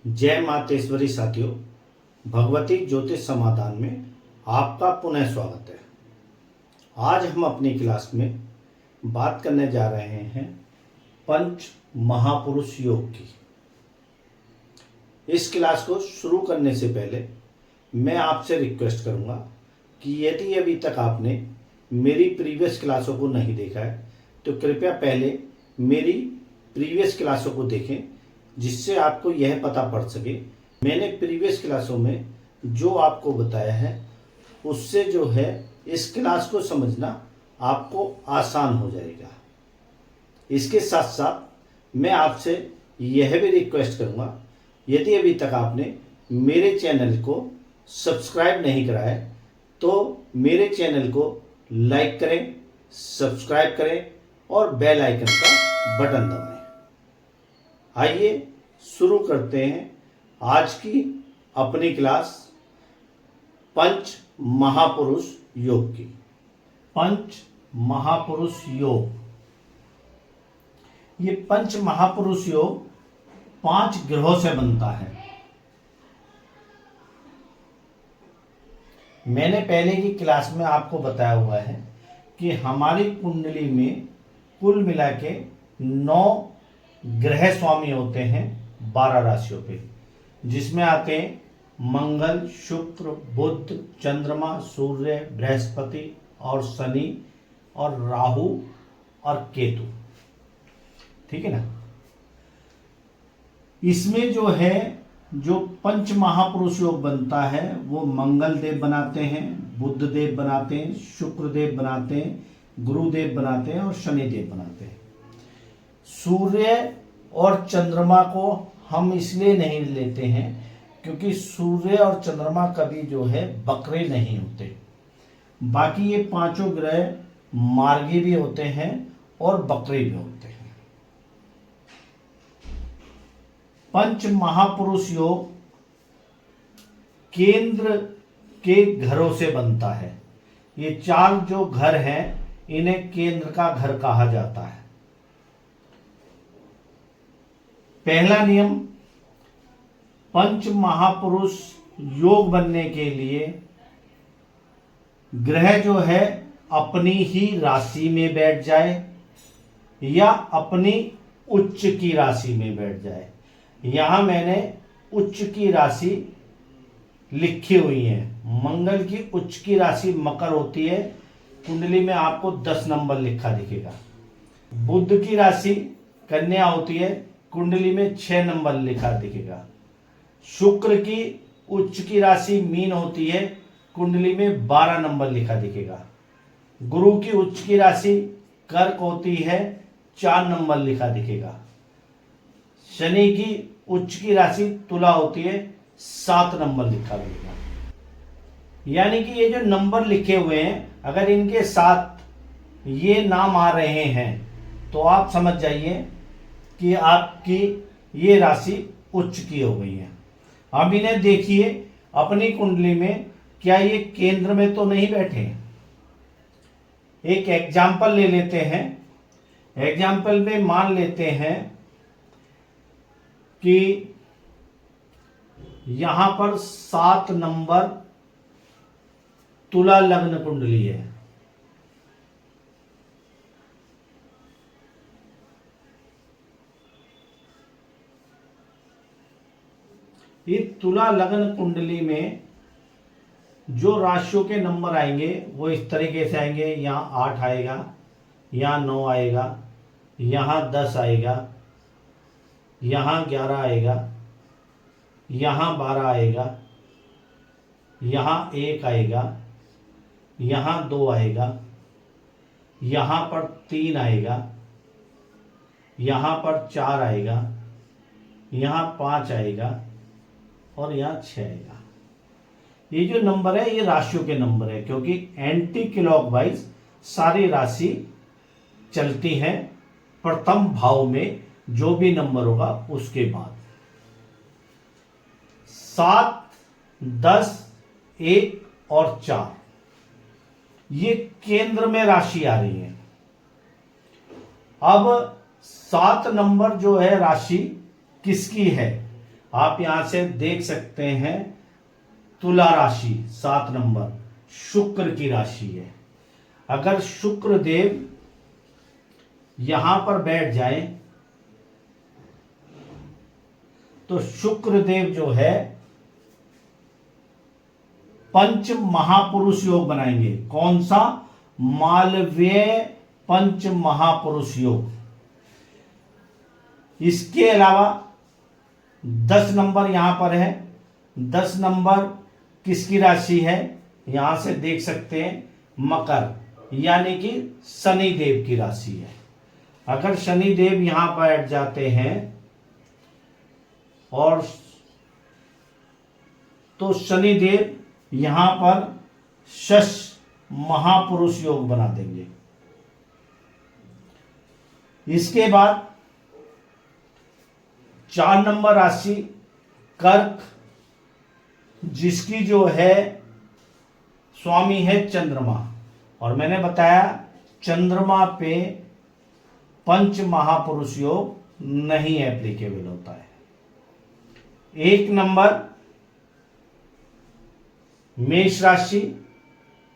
जय मातेश्वरी साथियों, भगवती ज्योतिष समाधान में आपका पुनः स्वागत है। आज हम अपनी क्लास में बात करने जा रहे हैं पंच महापुरुष योग की। इस क्लास को शुरू करने से पहले मैं आपसे रिक्वेस्ट करूंगा कि यदि अभी तक आपने मेरी प्रीवियस क्लासों को नहीं देखा है तो कृपया पहले मेरी प्रीवियस क्लासों को देखें, जिससे आपको यह पता पड़ सके मैंने प्रीवियस क्लासों में जो आपको बताया है उससे जो है इस क्लास को समझना आपको आसान हो जाएगा। इसके साथ साथ मैं आपसे यह भी रिक्वेस्ट करूंगा, यदि अभी तक आपने मेरे चैनल को सब्सक्राइब नहीं करा है तो मेरे चैनल को लाइक करें, सब्सक्राइब करें और बेल आइकन का बटन दबाएं। आइए शुरू करते हैं आज की अपनी क्लास पंच महापुरुष योग की। पंच महापुरुष योग, ये पंच महापुरुष योग 5 ग्रहों से बनता है। मैंने पहले की क्लास में आपको बताया हुआ है कि हमारी कुंडली में कुल मिला के 9 ग्रह स्वामी होते हैं 12 राशियों पे, जिसमें आते हैं मंगल, शुक्र, बुध, चंद्रमा, सूर्य, बृहस्पति और शनि और राहु और केतु। ठीक है ना। इसमें जो है जो पंच महापुरुष योग बनता है वो मंगल देव बनाते हैं, बुध देव बनाते हैं, शुक्र देव बनाते हैं, गुरुदेव बनाते हैं और शनि देव बनाते हैं। सूर्य और चंद्रमा को हम इसलिए नहीं लेते हैं क्योंकि सूर्य और चंद्रमा कभी जो है बकरे नहीं होते। बाकी ये 5 ग्रह मार्गी भी होते हैं और बकरे भी होते हैं। पंच महापुरुष योग केंद्र के घरों से बनता है। ये 4 जो घर हैं इन्हें केंद्र का घर कहा जाता है। पहला नियम, पंच महापुरुष योग बनने के लिए ग्रह जो है अपनी ही राशि में बैठ जाए या अपनी उच्च की राशि में बैठ जाए। यहां मैंने उच्च की राशि लिखी हुई है। मंगल की उच्च की राशि मकर होती है, कुंडली में आपको 10 नंबर लिखा दिखेगा। बुध की राशि कन्या होती है, कुंडली में 6 नंबर लिखा दिखेगा। शुक्र की उच्च की राशि मीन होती है, कुंडली में 12 नंबर लिखा दिखेगा। गुरु की उच्च की राशि कर्क होती है, 4 नंबर लिखा दिखेगा। शनि की उच्च की राशि तुला होती है, 7 नंबर लिखा दिखेगा। यानी कि ये जो नंबर लिखे हुए हैं अगर इनके साथ ये नाम आ रहे हैं तो आप समझ जाइए कि आपकी ये राशि उच्च की हो गई है। अब इन्हें देखिए अपनी कुंडली में, क्या ये केंद्र में तो नहीं बैठे। एक एग्जाम्पल ले लेते हैं। एग्जाम्पल में मान लेते हैं कि यहां पर 7 नंबर तुला लग्न कुंडली है। ये तुला लग्न कुंडली में जो राशियों के नंबर आएंगे वो इस तरीके से आएंगे। यहाँ 8 आएगा, यहाँ 9 आएगा, यहाँ 10 आएगा, यहाँ 11 आएगा, यहाँ 12 आएगा, यहाँ 1 आएगा, यहाँ 2 आएगा, यहाँ पर 3 आएगा, यहाँ पर 4 आएगा, यहाँ 5 आएगा और यहाँ 6 आएगा। ये जो नंबर है ये राशियों के नंबर है, क्योंकि एंटी क्लॉकवाइज सारी राशि चलती हैं प्रथम भाव में जो भी नंबर होगा उसके बाद। 7, 10, 1 और 4 ये केंद्र में राशि आ रही है। अब 7 नंबर जो है राशि किसकी है? आप यहां से देख सकते हैं तुला राशि 7 नंबर शुक्र की राशि है। अगर शुक्र देव यहां पर बैठ जाए तो शुक्र देव जो है पंच महापुरुष योग बनाएंगे। कौन सा? मालवीय पंच महापुरुष योग। इसके अलावा 10 नंबर यहां पर है। 10 नंबर किसकी राशि है? यहां से देख सकते हैं मकर, यानी कि शनि देव की राशि है। अगर शनि देव यहां बैठ जाते हैं और तो शनि देव यहां पर शश महापुरुष योग बना देंगे। इसके बाद 4 नंबर राशि कर्क, जिसकी जो है स्वामी है चंद्रमा, और मैंने बताया चंद्रमा पे पंच महापुरुष योग नहीं एप्लीकेबल होता है। 1 नंबर मेष राशि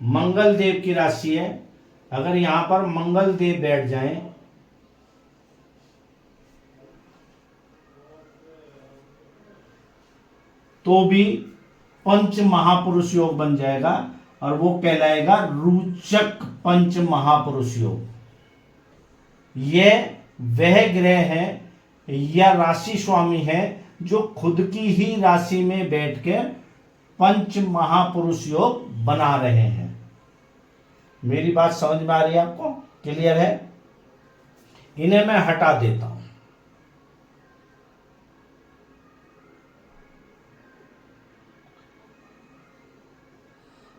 मंगल देव की राशि है। अगर यहां पर मंगल देव बैठ जाएं तो भी पंच महापुरुष योग बन जाएगा और वो कहलाएगा रोचक पंच महापुरुष योग। यह वह ग्रह है या राशि स्वामी है जो खुद की ही राशि में बैठकर पंच महापुरुष योग बना रहे हैं। मेरी बात समझ में आ रही है आपको? क्लियर है? इन्हें मैं हटा देता हूं।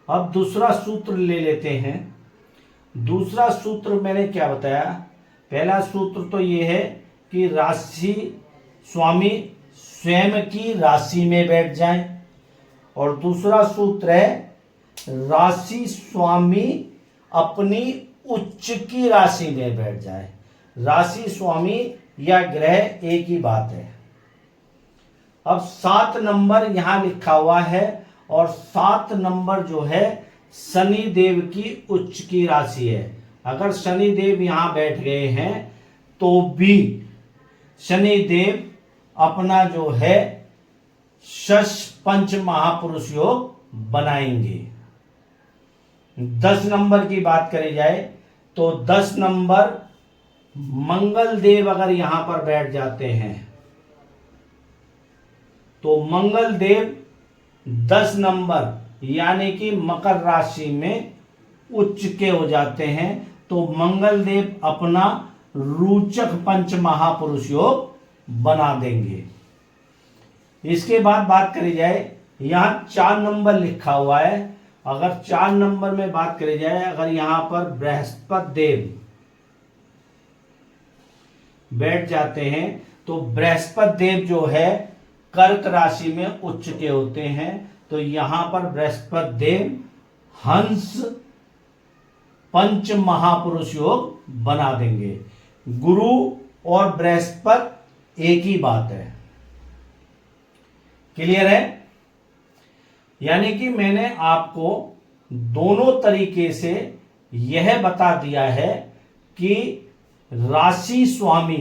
अब दूसरा सूत्र ले लेते हैं। दूसरा सूत्र मैंने क्या बताया? पहला सूत्र तो यह है कि राशि स्वामी स्वयं की राशि में बैठ जाए, और दूसरा सूत्र है राशि स्वामी अपनी उच्च की राशि में बैठ जाए। राशि स्वामी या ग्रह एक ही बात है। अब 7 नंबर यहां लिखा हुआ है और 7 नंबर जो है शनि देव की उच्च की राशि है। अगर शनि देव यहां बैठ गए हैं तो भी शनि देव अपना जो है शश पंच महापुरुष योग बनाएंगे। 10 नंबर की बात करी जाए तो 10 नंबर मंगल देव अगर यहां पर बैठ जाते हैं तो मंगल देव 10 नंबर यानी कि मकर राशि में उच्च के हो जाते हैं, तो मंगल देव अपना रोचक पंच महापुरुष योग बना देंगे। इसके बाद बात करी जाए, यहां 4 नंबर लिखा हुआ है। अगर 4 नंबर में बात करी जाए, अगर यहां पर बृहस्पति देव बैठ जाते हैं तो बृहस्पति देव जो है कर्क राशि में उच्च के होते हैं, तो यहां पर बृहस्पति देव हंस पंच महापुरुष योग बना देंगे। गुरु और बृहस्पति एक ही बात है। क्लियर है? यानी कि मैंने आपको दोनों तरीके से यह बता दिया है कि राशि स्वामी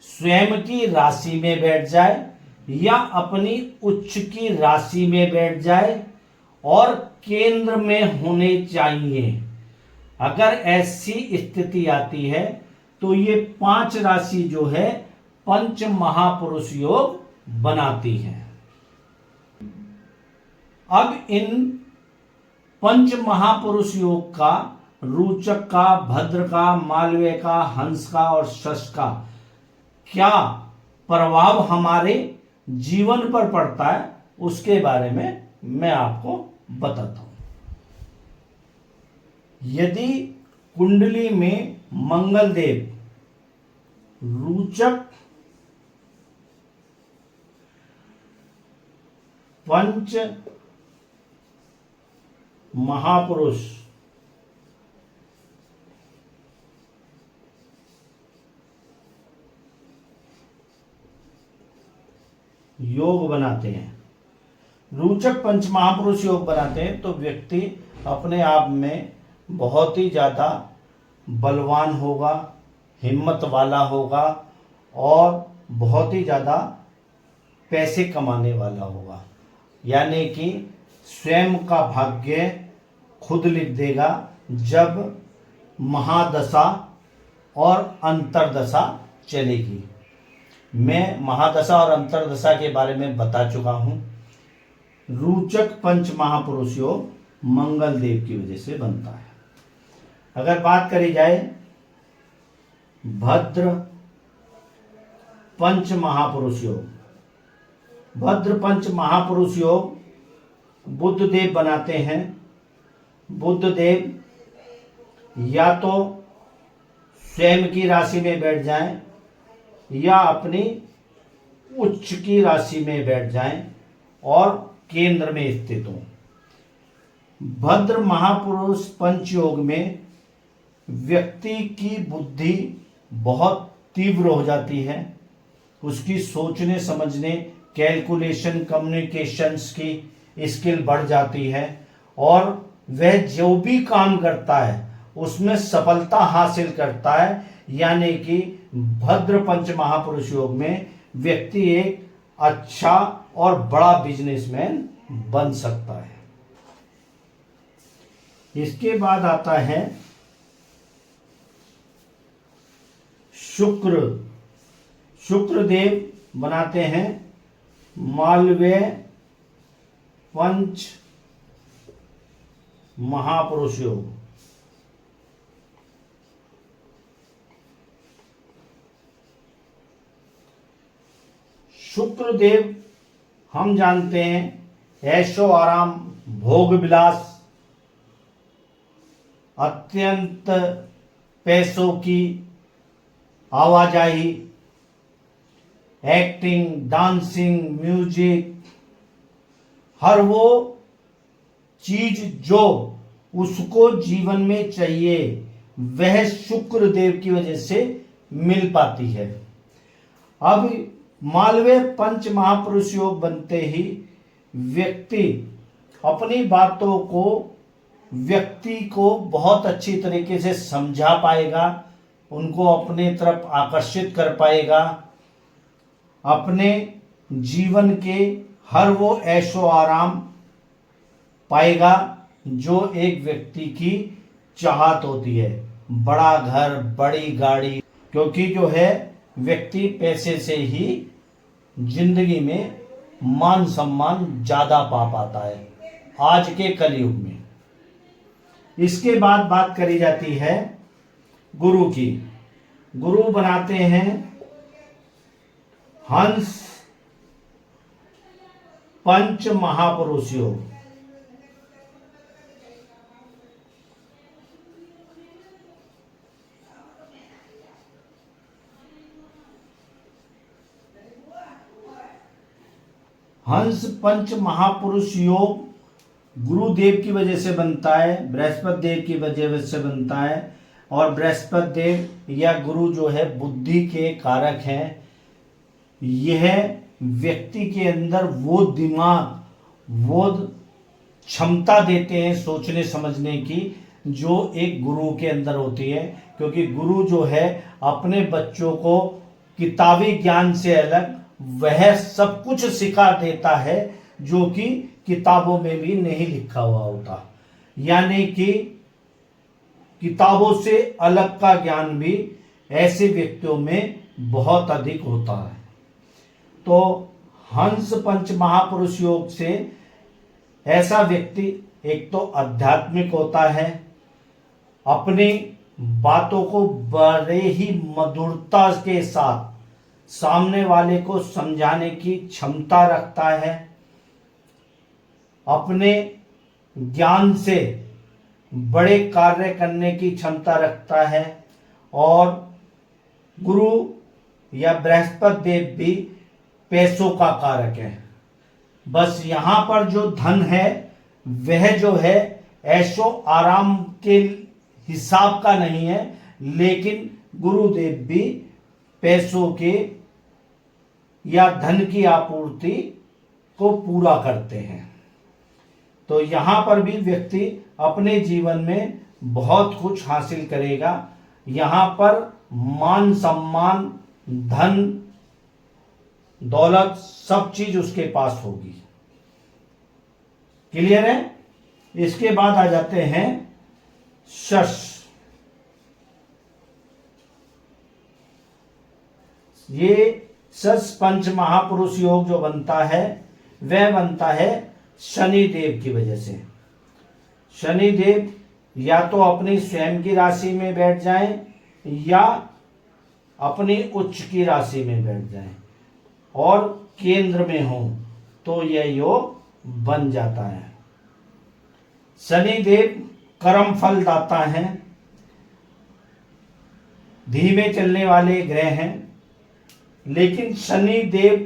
स्वयं की राशि में बैठ जाए या अपनी उच्च की राशि में बैठ जाए और केंद्र में होने चाहिए। अगर ऐसी स्थिति आती है तो ये 5 राशि जो है पंच महापुरुष योग बनाती है। अब इन पंच महापुरुष योग का रोचक का, भद्र का, मालवीय का, हंस का और शश का क्या प्रभाव हमारे जीवन पर पड़ता है उसके बारे में मैं आपको बताता हूं। यदि कुंडली में मंगल देव रोचक पंच महापुरुष योग बनाते हैं, रोचक पंच महापुरुष योग बनाते हैं, तो व्यक्ति अपने आप में बहुत ही ज़्यादा बलवान होगा, हिम्मत वाला होगा और बहुत ही ज़्यादा पैसे कमाने वाला होगा। यानी कि स्वयं का भाग्य खुद लिख देगा जब महादशा और अंतरदशा चलेगी। मैं महादशा और अंतरदशा के बारे में बता चुका हूँ। रोचक पंच महापुरुष योग मंगल देव की वजह से बनता है। अगर बात करी जाए भद्र पंच महापुरुष योग, भद्र पंच महापुरुष योग बुध देव बनाते हैं। बुध देव या तो स्वयं की राशि में बैठ जाएं या अपनी उच्च की राशि में बैठ जाएं और केंद्र में स्थित हों। भद्र महापुरुष पंच योग में व्यक्ति की बुद्धि बहुत तीव्र हो जाती है, उसकी सोचने समझने, कैलकुलेशन, कम्युनिकेशंस की स्किल बढ़ जाती है और वह जो भी काम करता है उसमें सफलता हासिल करता है। यानी कि भद्र पंच महापुरुष योग में व्यक्ति एक अच्छा और बड़ा बिजनेसमैन बन सकता है। इसके बाद आता है शुक्र। शुक्र देव बनाते हैं मालवीय पंच महापुरुष योग। शुक्र देव हम जानते हैं ऐशो आराम, भोग विलास, अत्यंत पैसों की आवाजाही, एक्टिंग, डांसिंग, म्यूजिक, हर वो चीज जो उसको जीवन में चाहिए वह शुक्र देव की वजह से मिल पाती है। अब मालवीय पंच महापुरुष योग बनते ही व्यक्ति अपनी बातों को व्यक्ति को बहुत अच्छी तरीके से समझा पाएगा, उनको अपने तरफ आकर्षित कर पाएगा, अपने जीवन के हर वो ऐशो आराम पाएगा जो एक व्यक्ति की चाहत होती है, बड़ा घर, बड़ी गाड़ी, क्योंकि जो है व्यक्ति पैसे से ही जिंदगी में मान सम्मान ज्यादा पा पाता है आज के कलयुग में। इसके बाद बात करी जाती है गुरु की। गुरु बनाते हैं हंस पंच महापुरुष योग। हंस पंच महापुरुष योग गुरुदेव की वजह से बनता है, बृहस्पति देव की वजह से बनता है और बृहस्पति देव या गुरु जो है बुद्धि के कारक हैं। यह व्यक्ति के अंदर वो दिमाग, वो क्षमता देते हैं सोचने समझने की जो एक गुरु के अंदर होती है, क्योंकि गुरु जो है अपने बच्चों को किताबी ज्ञान से अलग वह सब कुछ सिखा देता है जो कि किताबों में भी नहीं लिखा हुआ होता। यानी कि किताबों से अलग का ज्ञान भी ऐसे व्यक्तियों में बहुत अधिक होता है। तो हंस पंच महापुरुष योग से ऐसा व्यक्ति एक तो आध्यात्मिक होता है, अपनी बातों को बड़े ही मधुरता के साथ सामने वाले को समझाने की क्षमता रखता है, अपने ज्ञान से बड़े कार्य करने की क्षमता रखता है और गुरु या बृहस्पति देव भी पैसों का कारक है। बस यहाँ पर जो धन है वह जो है ऐशो आराम के हिसाब का नहीं है, लेकिन गुरुदेव भी पैसों के या धन की आपूर्ति को पूरा करते हैं। तो यहां पर भी व्यक्ति अपने जीवन में बहुत कुछ हासिल करेगा। यहां पर मान सम्मान, धन दौलत सब चीज उसके पास होगी। क्लियर है? इसके बाद आ जाते हैं शश। ये शश पंच महापुरुष योग जो बनता है वह बनता है शनि देव की वजह से। शनि देव या तो अपनी स्वयं की राशि में बैठ जाएं या अपनी उच्च की राशि में बैठ जाएं और केंद्र में हो तो यह योग बन जाता है। शनि देव कर्म फल दाता हैं, धीमे चलने वाले ग्रह हैं, लेकिन शनि देव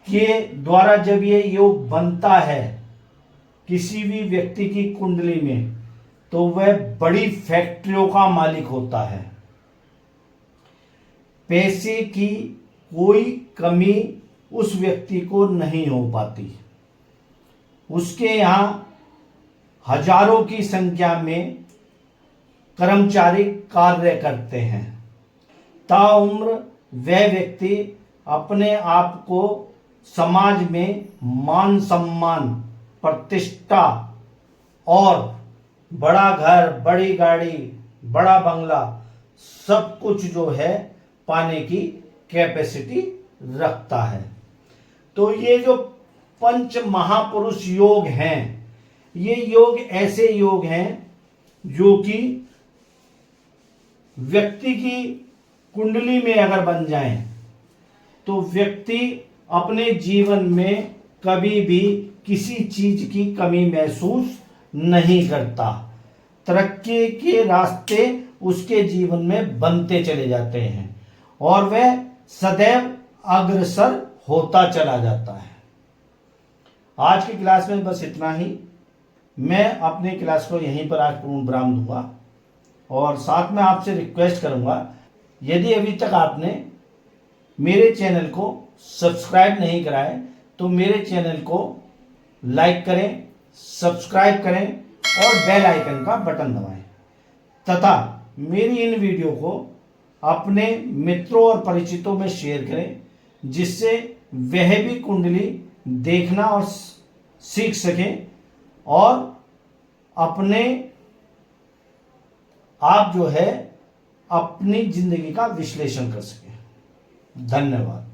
के द्वारा जब ये योग बनता है किसी भी व्यक्ति की कुंडली में तो वह बड़ी फैक्ट्रियों का मालिक होता है। पैसे की कोई कमी उस व्यक्ति को नहीं हो पाती। उसके यहाँ हजारों की संख्या में कर्मचारी कार्य करते हैं। ताउम्र वह व्यक्ति अपने आप को समाज में मान सम्मान, प्रतिष्ठा और बड़ा घर, बड़ी गाड़ी, बड़ा बंगला सब कुछ जो है पाने की कैपेसिटी रखता है। तो ये जो पंच महापुरुष योग हैं, ये योग ऐसे योग हैं जो कि व्यक्ति की कुंडली में अगर बन जाएं तो व्यक्ति अपने जीवन में कभी भी किसी चीज की कमी महसूस नहीं करता। तरक्की के रास्ते उसके जीवन में बनते चले जाते हैं और वह सदैव अग्रसर होता चला जाता है। आज की क्लास में बस इतना ही। मैं अपने क्लास को यहीं पर आज पूर्ण विराम दूंगा और साथ में आपसे रिक्वेस्ट करूंगा, यदि अभी तक आपने मेरे चैनल को सब्सक्राइब नहीं करा है तो मेरे चैनल को लाइक करें, सब्सक्राइब करें और बेल आइकन का बटन दबाएं तथा मेरी इन वीडियो को अपने मित्रों और परिचितों में शेयर करें, जिससे वह भी कुंडली देखना और सीख सकें और अपने आप जो है अपनी जिंदगी का विश्लेषण कर सकें। धन्यवाद।